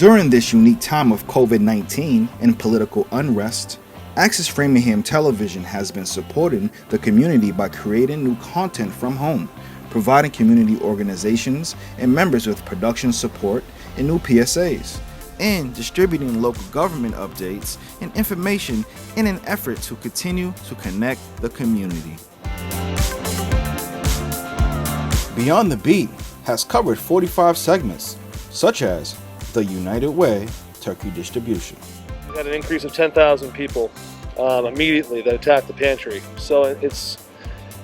During this unique time of COVID-19 and political unrest, Access Framingham Television has been supporting the community by creating new content from home, providing community organizations and members with production support and new PSAs, and distributing local government updates and information in an effort to continue to connect the community. Beyond the Beat has covered 45 segments, such as the United Way turkey distribution. We had an increase of 10,000 people immediately that attacked the pantry. So it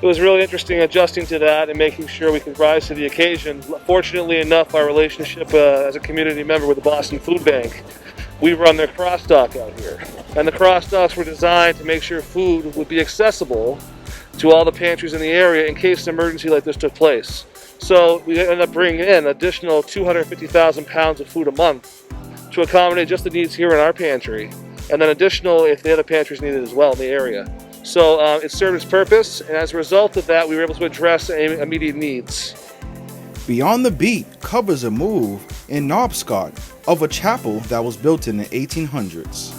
was really interesting adjusting to that and making sure we could rise to the occasion. Fortunately enough, our relationship as a community member with the Boston Food Bank, we run their cross-dock out here. And the cross-docks were designed to make sure food would be accessible to all the pantries in the area in case an emergency like this took place. So we ended up bringing in additional 250,000 pounds of food a month to accommodate just the needs here in our pantry, and then additional if the other pantries needed as well in the area. So it served its purpose, and as a result of that, we were able to address immediate needs. Beyond the Beat covers a move in Knobscott of a chapel that was built in the 1800s.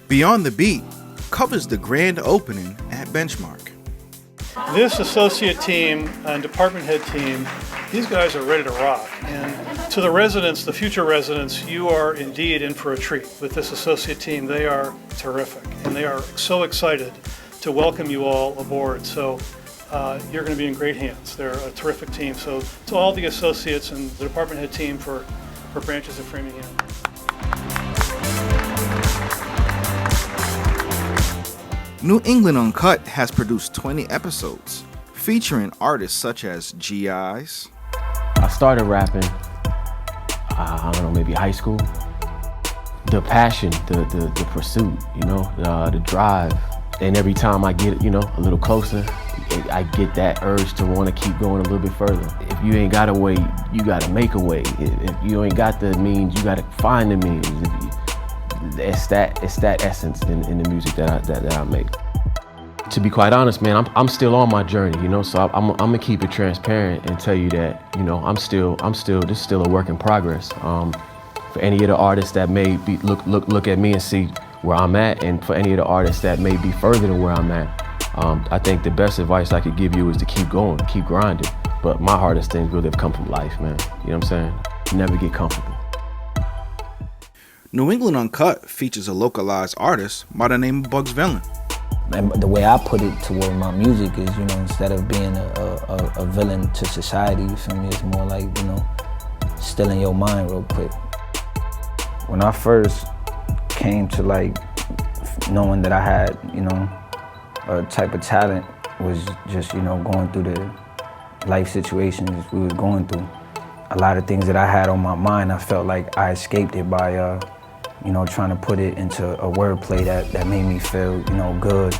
Beyond the Beat covers the grand opening at Benchmark. This associate team and department head team, these guys are ready to rock. And to the residents, the future residents, you are indeed in for a treat. With this associate team, they are terrific. And they are so excited to welcome you all aboard. So you're going to be in great hands. They're a terrific team. So to all the associates and the department head team for branches of Framingham. New England Uncut has produced 20 episodes, featuring artists such as GIs. I started rapping, I don't know, maybe high school. The passion, the pursuit, the drive. And every time I get, a little closer, I get that urge to want to keep going a little bit further. If you ain't got a way, you got to make a way. If you ain't got the means, you got to find the means. It's that essence in the music that I make. To be quite honest, man, I'm still on my journey, so I'm gonna keep it transparent and tell you that, I'm still this is still a work in progress. For any of the artists that may be look at me and see where I'm at, and for any of the artists that may be further than where I'm at, I think the best advice I could give you is to keep going, keep grinding. But my hardest things really have come from life, man. You know what I'm saying? Never get comfortable. New England Uncut features a localized artist by the name of Bugs Villain. And the way I put it toward my music is, instead of being a villain to society, you feel me, it's more like, stealing your mind real quick. When I first came to knowing that I had, a type of talent was just, going through the life situations we was going through. A lot of things that I had on my mind, I felt like I escaped it by trying to put it into a wordplay that made me feel, good.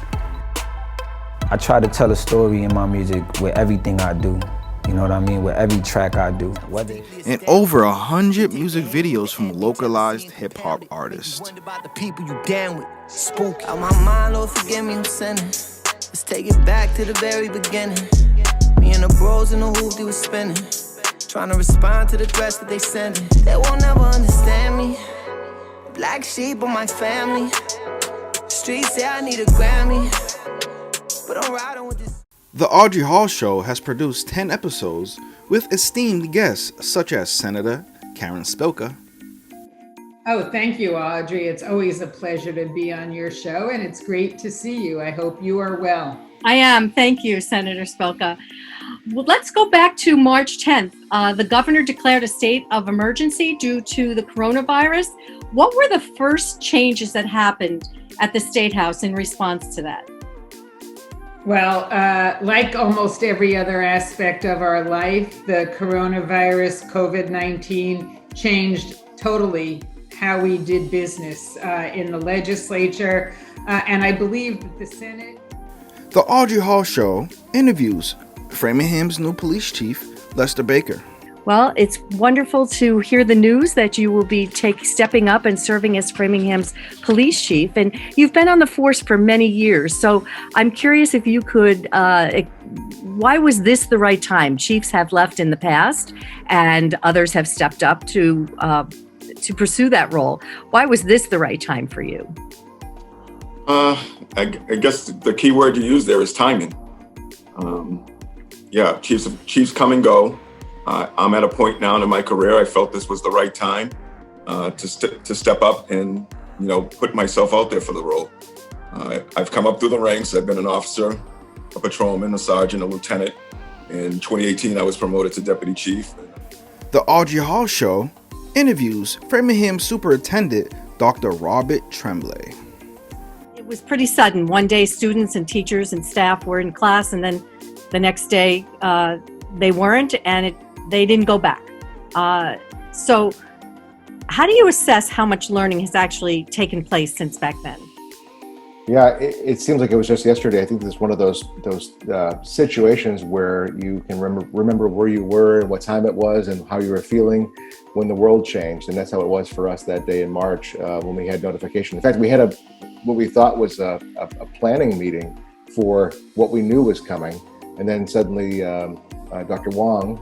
I try to tell a story in my music with everything I do, with every track I do. And over 100 music videos from localized hip-hop artists. About the people you down with, spook. Out my mind, Lord, forgive me, I'm sinning. Let's take it back to the very beginning. Me and the bros in the hoop, they was spinning. Trying to respond to the threats that they sending. They won't never understand me. Black sheep of my family. Streets say I need a Grammy, but I'm riding with this. The Audrey Hall Show has produced 10 episodes with esteemed guests such as Senator Karen Spilka. Oh, thank you, Audrey. It's always a pleasure to be on your show, and it's great to see you. I hope you are well. I am. Thank you, Senator Spilka. Well, let's go back to March 10th. The governor declared a state of emergency due to the coronavirus. What were the first changes that happened at the State House in response to that? Well, like almost every other aspect of our life, the coronavirus, COVID-19, changed totally how we did business in the legislature, and I believe that the Senate. The Audrey Hall Show interviews Framingham's new police chief, Lester Baker. Well, it's wonderful to hear the news that you will be stepping up and serving as Framingham's police chief. And you've been on the force for many years. So I'm curious if you could, why was this the right time? Chiefs have left in the past and others have stepped up to pursue that role. Why was this the right time for you? I guess the key word you use there is timing. Chiefs come and go. I'm at a point now in my career, I felt this was the right time to step up and, put myself out there for the role. I've come up through the ranks. I've been an officer, a patrolman, a sergeant, a lieutenant. In 2018, I was promoted to deputy chief. The Audrey Hall Show interviews Framingham Superintendent Dr. Robert Tremblay. It was pretty sudden. One day, students and teachers and staff were in class, and then the next day, they weren't, and they didn't go back. So how do you assess how much learning has actually taken place since back then? Yeah, it seems like it was just yesterday. I think this is one of those situations where you can remember where you were and what time it was and how you were feeling when the world changed. And that's how it was for us that day in March when we had notification. In fact, we had what we thought was a planning meeting for what we knew was coming. And then suddenly Dr. Wong,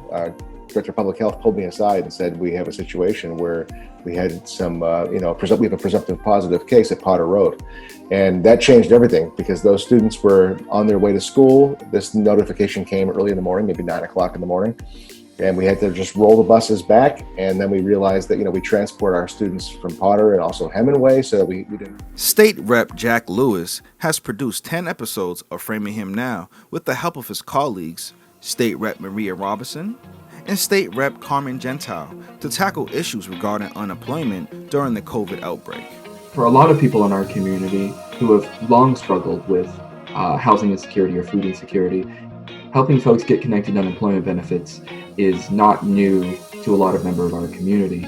Director of Public Health, pulled me aside and said, we have a situation where we had some, we have a presumptive positive case at Potter Road. And that changed everything because those students were on their way to school. This notification came early in the morning, maybe 9 o'clock in the morning. And we had to just roll the buses back. And then we realized that, we transport our students from Potter and also Hemingway, so we didn't. State Rep Jack Lewis has produced 10 episodes of Framingham Now with the help of his colleagues, State Rep Maria Robinson and State Rep Carmen Gentile, to tackle issues regarding unemployment during the COVID outbreak. For a lot of people in our community who have long struggled with housing insecurity or food insecurity, helping folks get connected to unemployment benefits is not new to a lot of members of our community.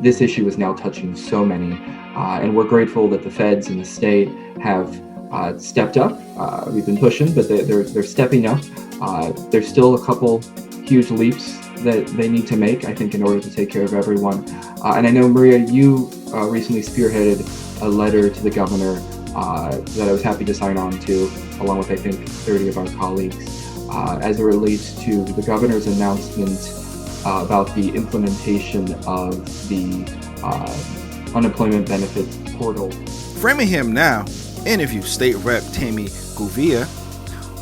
This issue is now touching so many, and we're grateful that the feds and the state have stepped up. We've been pushing, but they're stepping up. There's still a couple huge leaps that they need to make, I think, in order to take care of everyone. And I know, Maria, you recently spearheaded a letter to the governor that I was happy to sign on to, along with, I think, 30 of our colleagues, as it relates to the governor's announcement about the implementation of the unemployment benefits portal. Framingham Now interviews State Rep Tammy Gouveia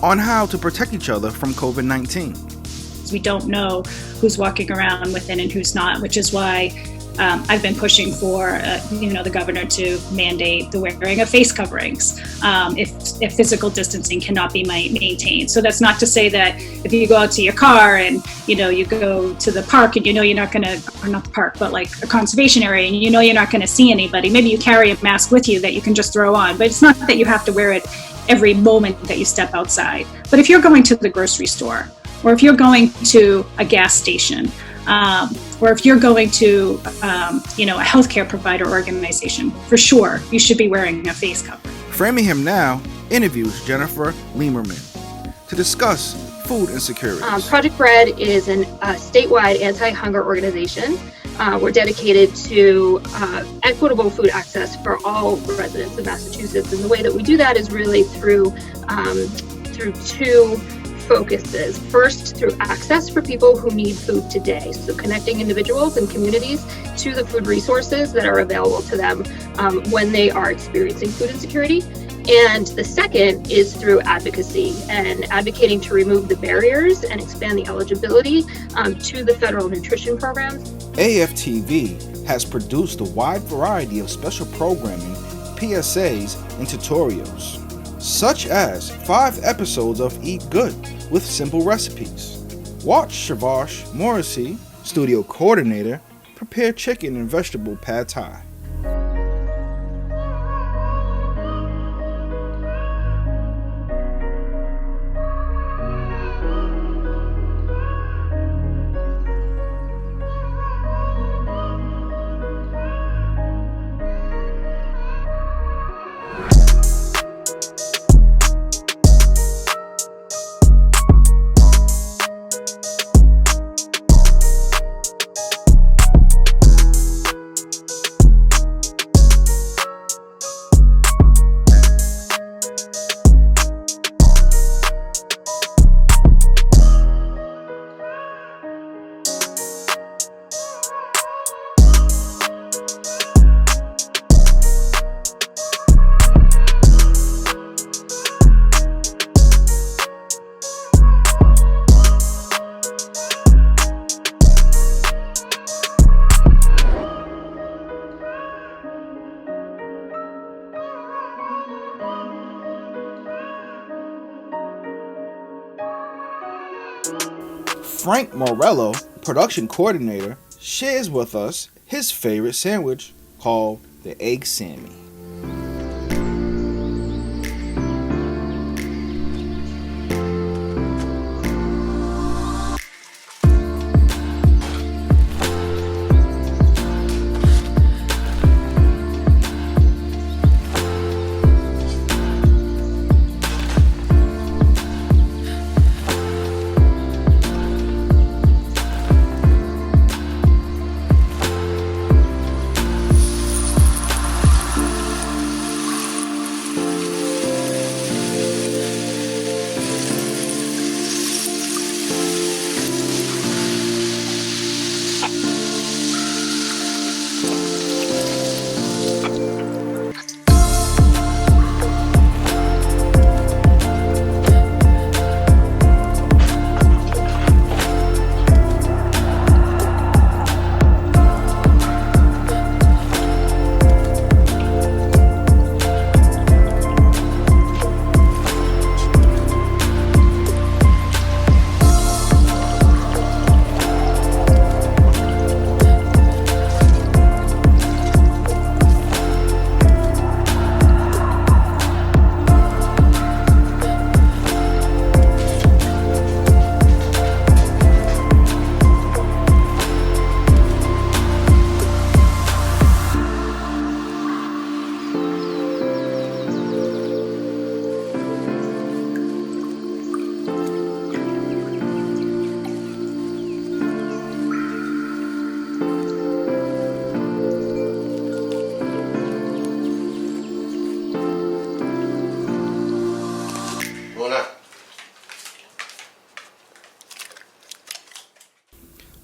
on how to protect each other from COVID-19. We don't know who's walking around with it and who's not, which is why I've been pushing for, the governor to mandate the wearing of face coverings if physical distancing cannot be maintained. So that's not to say that if you go out to your car and, you go to the park and you're not going to, or not the park, but like a conservation area and you're not going to see anybody. Maybe you carry a mask with you that you can just throw on, but it's not that you have to wear it every moment that you step outside. But if you're going to the grocery store, or if you're going to a gas station, or if you're going to, a healthcare provider organization, for sure, you should be wearing a face cover. Framingham Now interviews Jennifer Liemerman to discuss food insecurity. Project Bread is a statewide anti-hunger organization. We're dedicated to equitable food access for all residents of Massachusetts. And the way that we do that is really through two focuses. First, through access for people who need food today. So connecting individuals and communities to the food resources that are available to them when they are experiencing food insecurity. And the second is through advocacy and advocating to remove the barriers and expand the eligibility to the federal nutrition programs. AFTV has produced a wide variety of special programming, PSAs, and tutorials. such as 5 episodes of Eat Good with simple recipes. Watch Shavash Morrissey, studio coordinator, prepare chicken and vegetable pad thai. Frank Morello, production coordinator, shares with us his favorite sandwich called the Egg Sammy.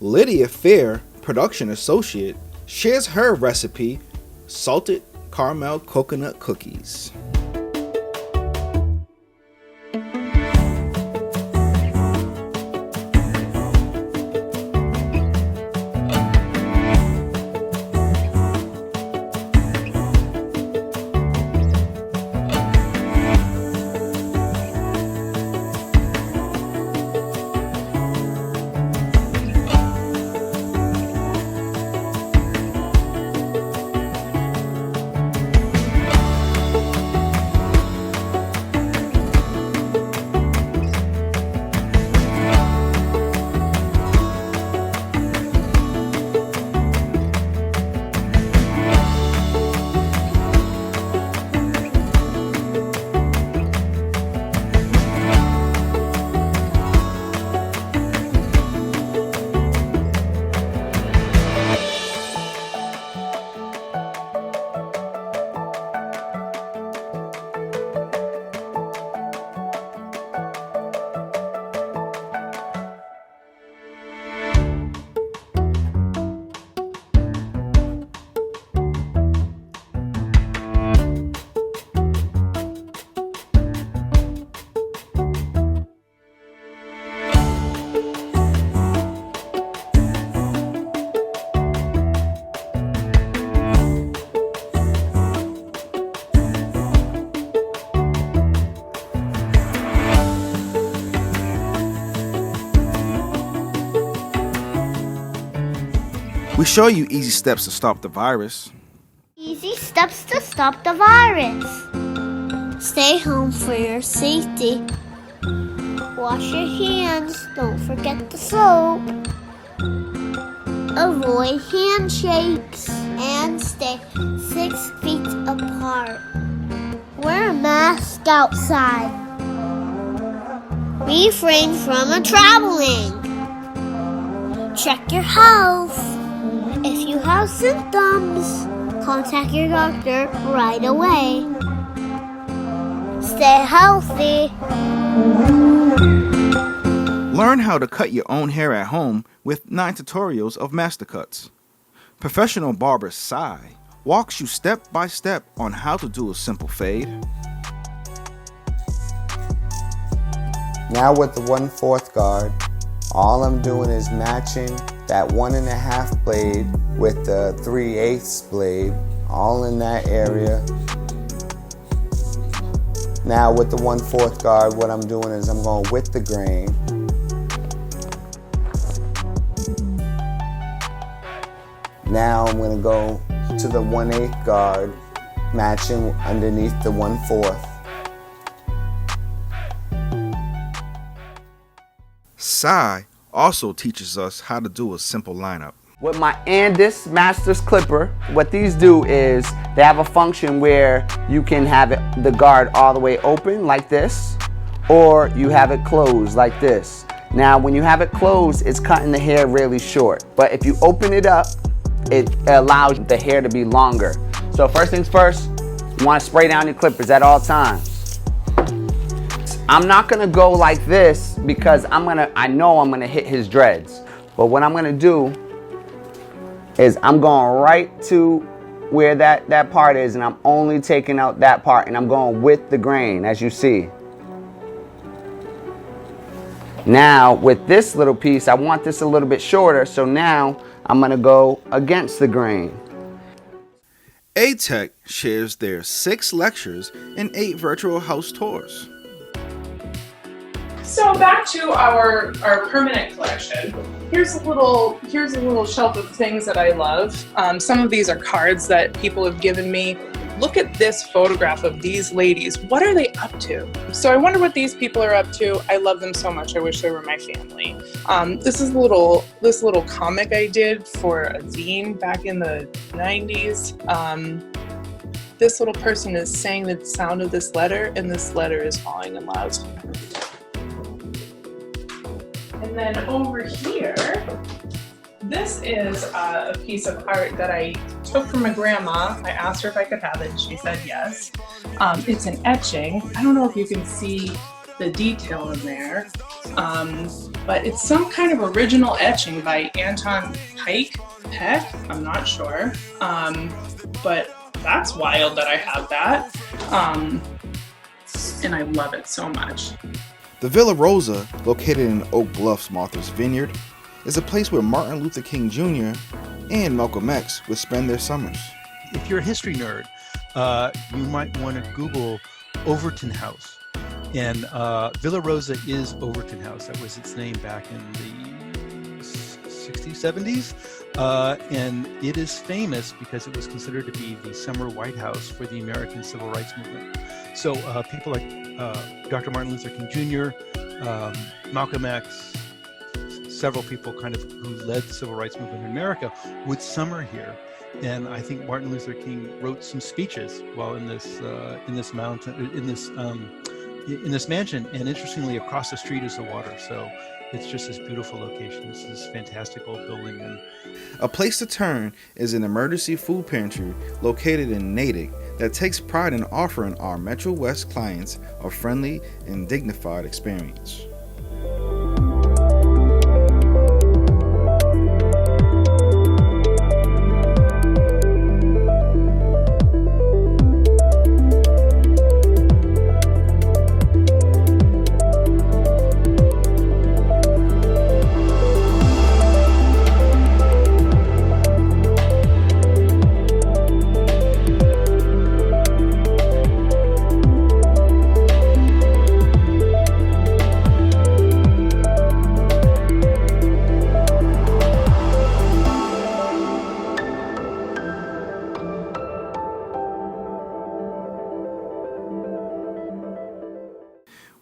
Lydia Fair, production associate, shares her recipe, salted caramel coconut cookies. We show you easy steps to stop the virus. Easy steps to stop the virus. Stay home for your safety. Wash your hands, don't forget the soap. Avoid handshakes and stay 6 feet apart. Wear a mask outside. Refrain from traveling. Check your health. If you have symptoms, contact your doctor right away. Stay healthy. Learn how to cut your own hair at home with 9 tutorials of master cuts. Professional barber Sai walks you step by step on how to do a simple fade. Now with the 1/4 guard, all I'm doing is matching that 1.5 blade with the 3/8 blade, all in that area. Now with the 1/4 guard, what I'm doing is I'm going with the grain. Now I'm going to go to the 1/8 guard, matching underneath the 1/4. Sai also teaches us how to do a simple lineup. With my Andis Masters Clipper, what these do is they have a function where you can have the guard all the way open like this, or you have it closed like this. Now when you have it closed, it's cutting the hair really short. But if you open it up, it allows the hair to be longer. So first things first, you want to spray down your clippers at all times. I'm not gonna go like this because I know I'm gonna hit his dreads. But what I'm gonna do is I'm going right to where that part is, and I'm only taking out that part, and I'm going with the grain, as you see. Now with this little piece, I want this a little bit shorter, so now I'm gonna go against the grain. A-Tech shares their 6 lectures and 8 virtual house tours. So back to our permanent collection. Here's a little shelf of things that I love. Some of these are cards that people have given me. Look at this photograph of these ladies. What are they up to? So I wonder what these people are up to. I love them so much. I wish they were my family. This little comic I did for a zine back in the 90s. This little person is saying the sound of this letter, and this letter is falling in love. And then over here, this is a piece of art that I took from my grandma. I asked her if I could have it, and she said yes. It's an etching. I don't know if you can see the detail in there, but it's some kind of original etching by Anton Peck. I'm not sure, but that's wild that I have that, and I love it so much. The Villa Rosa, located in Oak Bluff's Martha's Vineyard, is a place where Martin Luther King Jr. and Malcolm X would spend their summers. If you're a history nerd, you might want to Google Overton House. And Villa Rosa is Overton House. That was its name back in the 60s, 70s. And it is famous because it was considered to be the summer White House for the American Civil Rights Movement. So people like Dr. Martin Luther King Jr., Malcolm X, several people kind of who led the civil rights movement in America would summer here. And I think Martin Luther King wrote some speeches while in this mansion. And interestingly, across the street is the water. So it's just this beautiful location. This is a fantastic old building. And a place to turn is an emergency food pantry located in Natick that takes pride in offering our Metro West clients a friendly and dignified experience.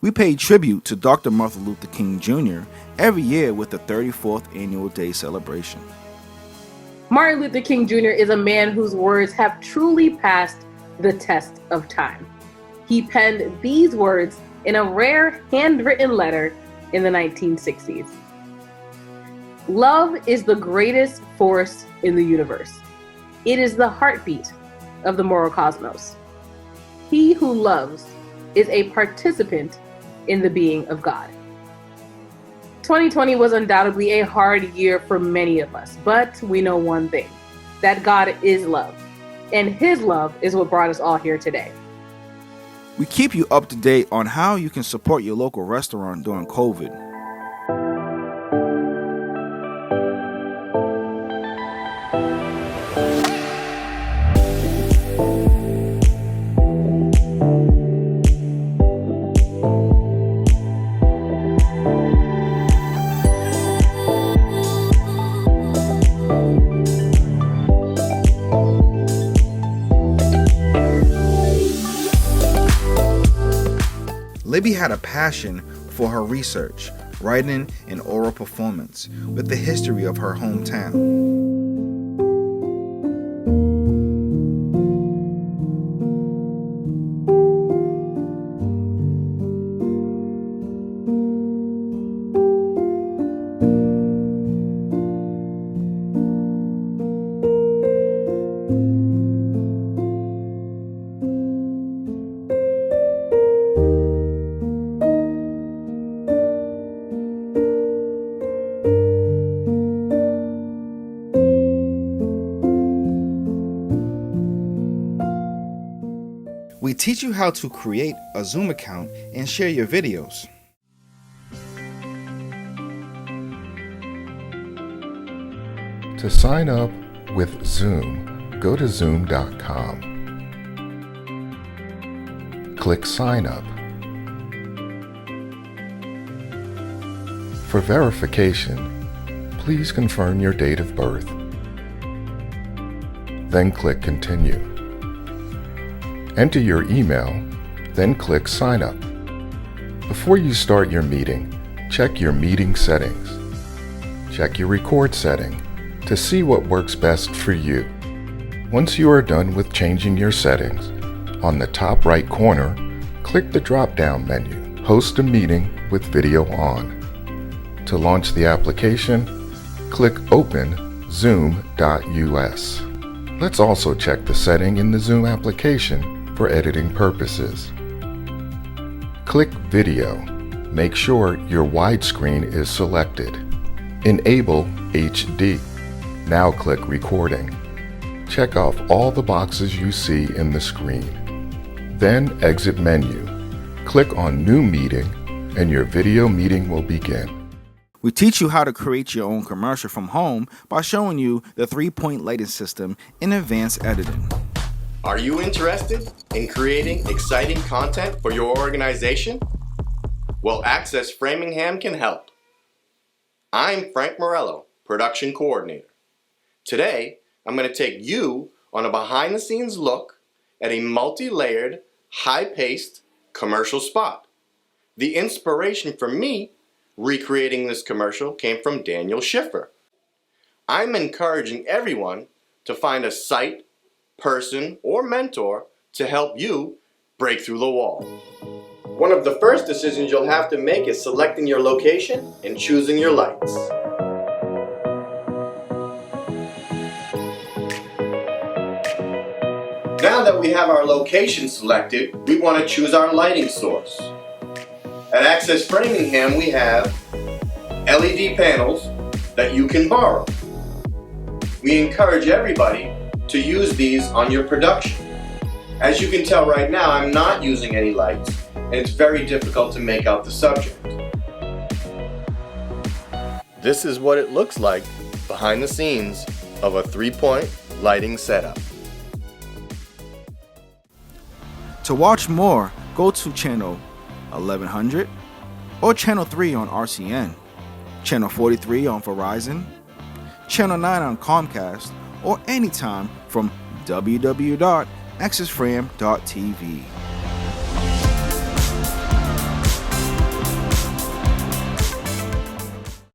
We pay tribute to Dr. Martin Luther King Jr. every year with the 34th Annual Day celebration. Martin Luther King Jr. is a man whose words have truly passed the test of time. He penned these words in a rare handwritten letter in the 1960s. Love is the greatest force in the universe. It is the heartbeat of the moral cosmos. He who loves is a participant in the being of God. 2020 was undoubtedly a hard year for many of us, but we know one thing, that God is love, and His love is what brought us all here today. We keep you up to date on how you can support your local restaurant during COVID. Libby had a passion for her research, writing, and oral performance with the history of her hometown. We teach you how to create a Zoom account and share your videos. To sign up with Zoom, go to zoom.com. Click Sign Up. For verification, please confirm your date of birth. Then click Continue. Enter your email, then click Sign Up. Before you start your meeting, check your meeting settings. Check your record setting to see what works best for you. Once you are done with changing your settings, on the top right corner, click the drop-down menu, Host a Meeting with Video On. To launch the application, click Open Zoom.us. Let's also check the setting in the Zoom application for editing purposes. Click Video. Make sure your widescreen is selected. Enable HD. Now click Recording. Check off all the boxes you see in the screen. Then exit menu. Click on New Meeting and your video meeting will begin. We teach you how to create your own commercial from home by showing you the 3-point lighting system in advanced editing. Are you interested in creating exciting content for your organization? Well, Access Framingham can help. I'm Frank Morello, Production Coordinator. Today, I'm going to take you on a behind-the-scenes look at a multi-layered, high-paced commercial spot. The inspiration for me recreating this commercial came from Daniel Schiffer. I'm encouraging everyone to find a site, person, or mentor to help you break through the wall. One of the first decisions you'll have to make is selecting your location and choosing your lights. Now that we have our location selected, we want to choose our lighting source. At Access Framingham, we have LED panels that you can borrow. We encourage everybody to use these on your production. As you can tell right now, I'm not using any lights, and it's very difficult to make out the subject. This is what it looks like behind the scenes of a 3-point lighting setup. To watch more, go to channel 1100 or channel 3 on RCN, channel 43 on Verizon, channel 9 on Comcast, or anytime from www.accessfram.tv.